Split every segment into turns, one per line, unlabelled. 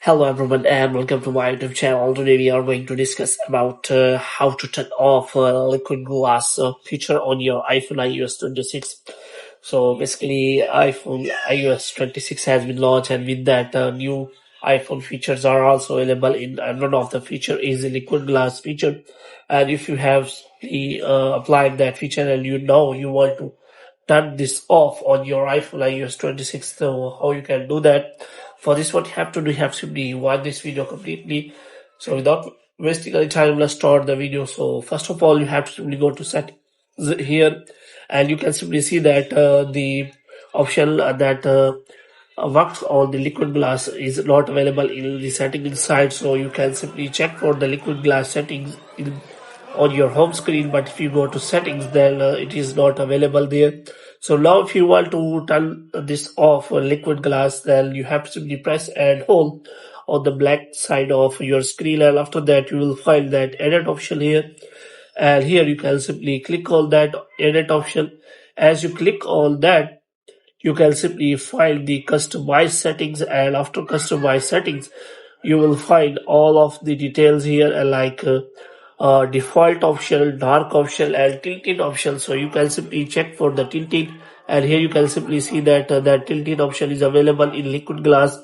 Hello everyone and welcome to my YouTube channel. Today we are going to discuss about how to turn off liquid glass feature on your iPhone iOS 26. So basically iPhone iOS 26 has been launched, and with that new iPhone features are also available in, and one of the feature is the liquid glass feature. And if you have applied that feature and you want to turn this off on your iPhone iOS 26, so how you can do that? For this, what you have to do, you have to simply watch this video completely. So without wasting any time, let's start the video. So first of all, you have to simply go to settings here, and you can simply see that the option that works on the liquid glass is not available in the setting inside. So you can simply check for the liquid glass settings on your home screen, but if you go to settings, then it is not available there. So now if you want to turn this off liquid glass, then you have to simply press and hold on the black side of your screen, and after that you will find that edit option here, and here you can simply click on that edit option. As you click on that, you can simply find the customize settings, and after customize settings you will find all of the details here, default option, dark option, and tilted option. So you can simply check for the tilted, and here you can simply see that that tilted option is available in liquid glass.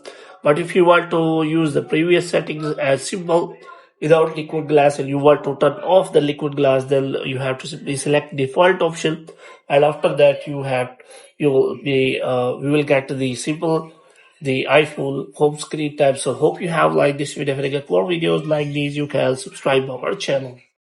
But if you want to use the previous settings as simple without liquid glass, and you want to turn off the liquid glass, then you have to simply select default option, and after that you will be we will get the simple the iPhone home screen tab. So hope you have liked this video. If you get more videos like these, you can subscribe our channel.